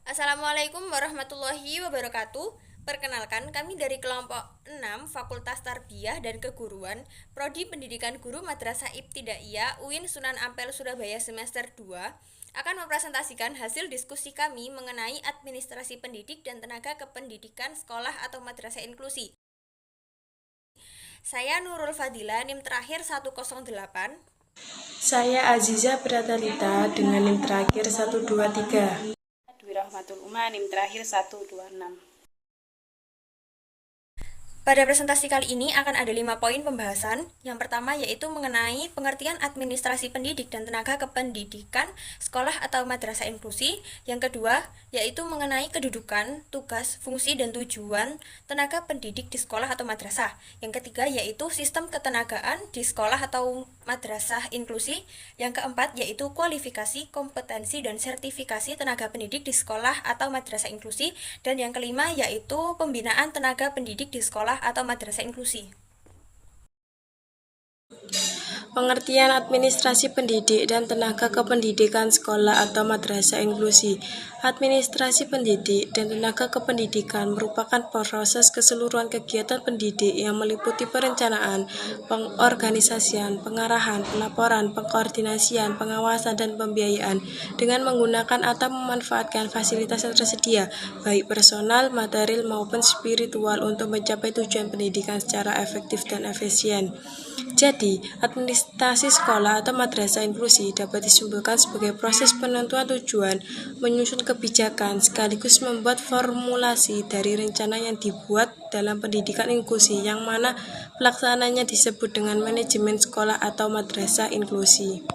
Assalamualaikum warahmatullahi wabarakatuh. Perkenalkan, kami dari kelompok 6 Fakultas Tarbiyah dan Keguruan, Prodi Pendidikan Guru Madrasah Ibtidaiyah UIN Sunan Ampel Surabaya semester 2 akan mempresentasikan hasil diskusi kami mengenai administrasi pendidik dan tenaga kependidikan sekolah atau madrasah inklusi. Saya Nurul Fadila, NIM terakhir 108. Saya Aziza Pratalita dengan NIM terakhir 123. Dwi Rahmatul Uma, NIM terakhir 126. Pada presentasi kali ini akan ada 5 poin pembahasan. Yang pertama yaitu mengenai pengertian administrasi pendidik dan tenaga kependidikan sekolah atau madrasah inklusi. Yang kedua yaitu mengenai kedudukan, tugas, fungsi, dan tujuan tenaga pendidik di sekolah atau madrasah. Yang ketiga yaitu sistem ketenagaan di sekolah atau madrasah inklusi. Yang keempat yaitu kualifikasi, kompetensi, dan sertifikasi tenaga pendidik di sekolah atau madrasah inklusi. Dan yang kelima yaitu pembinaan tenaga pendidik di sekolah atau madrasah inklusi. Pengertian administrasi pendidik dan tenaga kependidikan sekolah atau madrasah inklusi. Administrasi pendidik dan tenaga kependidikan merupakan proses keseluruhan kegiatan pendidik yang meliputi perencanaan, pengorganisasian, pengarahan, pelaporan, pengkoordinasian, pengawasan, dan pembiayaan dengan menggunakan atau memanfaatkan fasilitas yang tersedia, baik personal, material, maupun spiritual untuk mencapai tujuan pendidikan secara efektif dan efisien. Jadi, administrasi sekolah atau madrasah inklusi dapat disimpulkan sebagai proses penentuan tujuan, menyusun kebijakan, sekaligus membuat formulasi dari rencana yang dibuat dalam pendidikan inklusi, yang mana pelaksananya disebut dengan manajemen sekolah atau madrasah inklusi.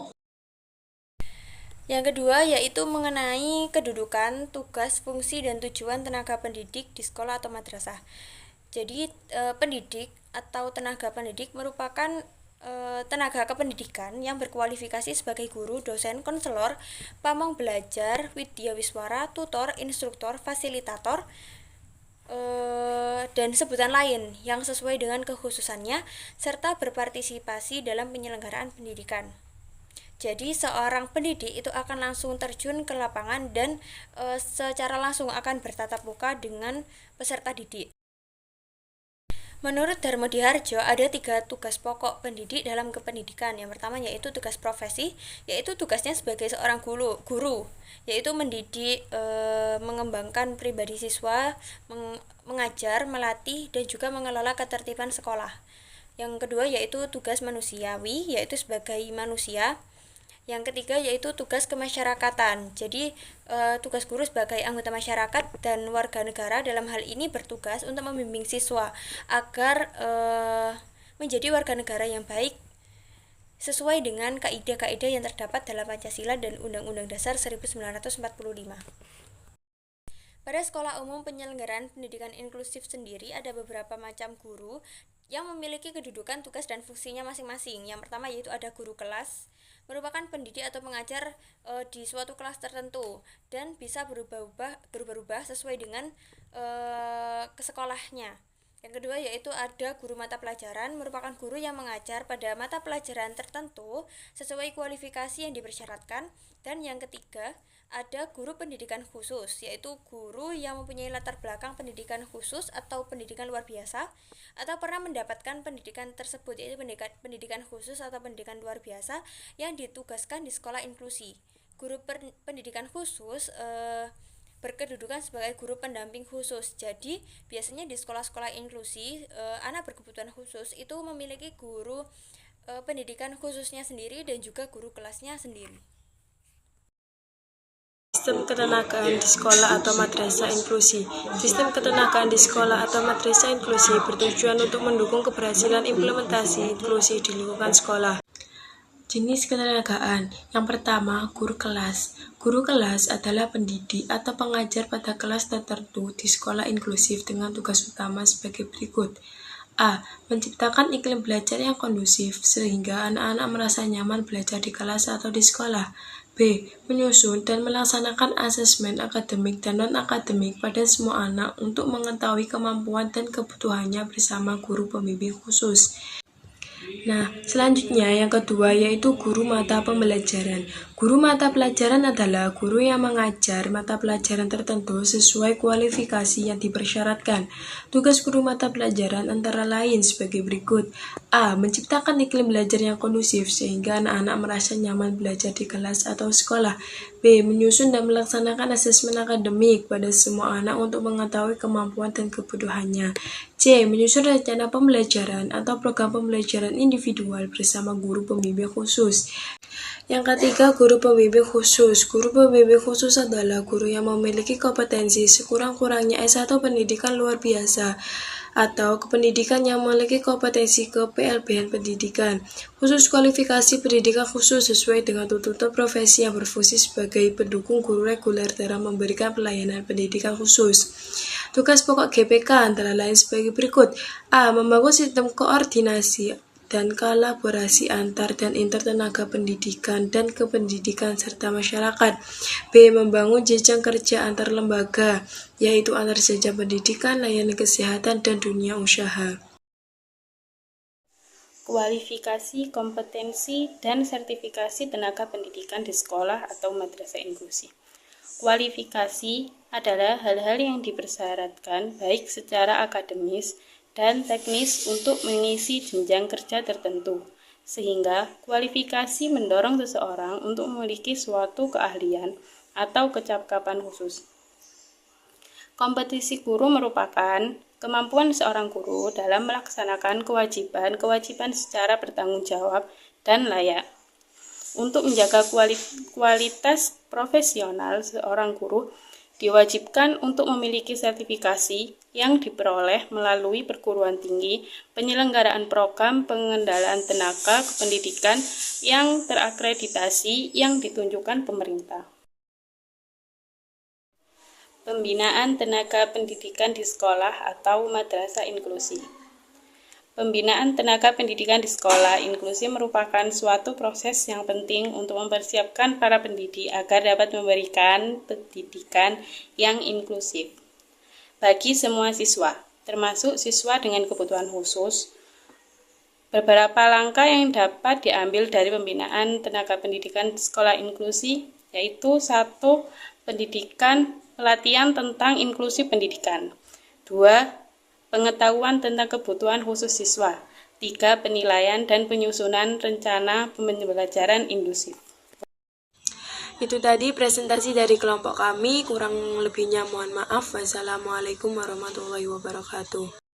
Yang kedua yaitu mengenai kedudukan, tugas, fungsi, dan tujuan tenaga pendidik di sekolah atau madrasah. Jadi pendidik atau tenaga pendidik merupakan tenaga kependidikan yang berkualifikasi sebagai guru, dosen, konselor, pamong belajar, widyawiswara, tutor, instruktur, fasilitator, dan sebutan lain yang sesuai dengan kekhususannya serta berpartisipasi dalam penyelenggaraan pendidikan. Jadi seorang pendidik itu akan langsung terjun ke lapangan dan secara langsung akan bertatap muka dengan peserta didik. Menurut Darmo Diharjo, ada 3 tugas pokok pendidik dalam kependidikan. Yang pertama yaitu tugas profesi, yaitu tugasnya sebagai seorang guru yaitu mendidik, mengembangkan pribadi siswa, mengajar, melatih, dan juga mengelola ketertiban sekolah. Yang kedua yaitu tugas manusiawi, yaitu sebagai manusia. Yang ketiga yaitu tugas kemasyarakatan. Jadi tugas guru sebagai anggota masyarakat dan warga negara dalam hal ini bertugas untuk membimbing siswa agar menjadi warga negara yang baik sesuai dengan kaidah-kaidah yang terdapat dalam Pancasila dan Undang-Undang Dasar 1945. Pada sekolah umum penyelenggaraan pendidikan inklusif sendiri ada beberapa macam guru yang memiliki kedudukan, tugas, dan fungsinya masing-masing. Yang pertama yaitu ada guru kelas, merupakan pendidik atau pengajar di suatu kelas tertentu dan bisa berubah-ubah sesuai dengan ke sekolahnya. Yang kedua yaitu ada guru mata pelajaran, merupakan guru yang mengajar pada mata pelajaran tertentu sesuai kualifikasi yang dipersyaratkan. Dan yang ketiga ada guru pendidikan khusus, yaitu guru yang mempunyai latar belakang pendidikan khusus atau pendidikan luar biasa atau pernah mendapatkan pendidikan tersebut, yaitu pendidikan khusus atau pendidikan luar biasa yang ditugaskan di sekolah inklusi. Guru pendidikan khusus berkedudukan sebagai guru pendamping khusus. Jadi biasanya di sekolah-sekolah inklusi anak berkebutuhan khusus itu memiliki guru pendidikan khususnya sendiri dan juga guru kelasnya sendiri. Sistem ketenagaan di sekolah atau madrasah inklusi. Sistem ketenagaan di sekolah atau madrasah inklusi bertujuan untuk mendukung keberhasilan implementasi inklusi di lingkungan sekolah. Jenis ketenagaan. Yang pertama, guru kelas. Guru kelas adalah pendidik atau pengajar pada kelas tertentu di sekolah inklusif dengan tugas utama sebagai berikut. A. Menciptakan iklim belajar yang kondusif sehingga anak-anak merasa nyaman belajar di kelas atau di sekolah. B. Menyusun dan melaksanakan asesmen akademik dan non-akademik pada semua anak untuk mengetahui kemampuan dan kebutuhannya bersama guru pembimbing khusus. Nah, selanjutnya yang kedua yaitu guru mata pembelajaran. Guru mata pelajaran adalah guru yang mengajar mata pelajaran tertentu sesuai kualifikasi yang dipersyaratkan. Tugas guru mata pelajaran antara lain sebagai berikut. A. Menciptakan iklim belajar yang kondusif sehingga anak-anak merasa nyaman belajar di kelas atau sekolah. B. Menyusun dan melaksanakan asesmen akademik pada semua anak untuk mengetahui kemampuan dan kebutuhannya. C. Menyusun rencana pembelajaran atau program pembelajaran individual bersama guru pembimbing khusus. Yang ketiga, guru pembimbing khusus. Guru pembimbing khusus adalah guru yang memiliki kompetensi sekurang-kurangnya S1 pendidikan luar biasa atau kependidikan yang memiliki kompetensi ke-PLBN pendidikan. Khusus kualifikasi pendidikan khusus sesuai dengan tuntutan profesi yang berfungsi sebagai pendukung guru reguler dalam memberikan pelayanan pendidikan khusus. Tugas pokok GPK antara lain sebagai berikut. A. Membangun sistem koordinasi dan kolaborasi antar dan inter tenaga pendidikan dan kependidikan serta masyarakat. B. Membangun jenjang kerja antar lembaga, yaitu antar jenjang pendidikan, layanan kesehatan, dan dunia usaha. Kualifikasi, kompetensi, dan sertifikasi tenaga pendidikan di sekolah atau madrasah inklusi. Kualifikasi adalah hal-hal yang dipersyaratkan baik secara akademis dan teknis untuk mengisi jenjang kerja tertentu, sehingga kualifikasi mendorong seseorang untuk memiliki suatu keahlian atau kecakapan khusus. Kompetensi guru merupakan kemampuan seorang guru dalam melaksanakan kewajiban secara bertanggung jawab dan layak. Untuk menjaga kualitas profesional, seorang guru diwajibkan untuk memiliki sertifikasi yang diperoleh melalui perguruan tinggi, penyelenggaraan program pengendalian tenaga kependidikan yang terakreditasi yang ditunjukkan pemerintah. Pembinaan tenaga pendidikan di sekolah atau madrasah inklusi. Pembinaan tenaga pendidikan di sekolah inklusi merupakan suatu proses yang penting untuk mempersiapkan para pendidik agar dapat memberikan pendidikan yang inklusif bagi semua siswa, termasuk siswa dengan kebutuhan khusus. Beberapa langkah yang dapat diambil dari pembinaan tenaga pendidikan di sekolah inklusi yaitu 1. Pelatihan tentang inklusi pendidikan. 2. Pengetahuan tentang kebutuhan khusus siswa. 3. Penilaian dan penyusunan rencana pembelajaran inklusif. Itu tadi presentasi dari kelompok kami, kurang lebihnya mohon maaf. Wassalamualaikum warahmatullahi wabarakatuh.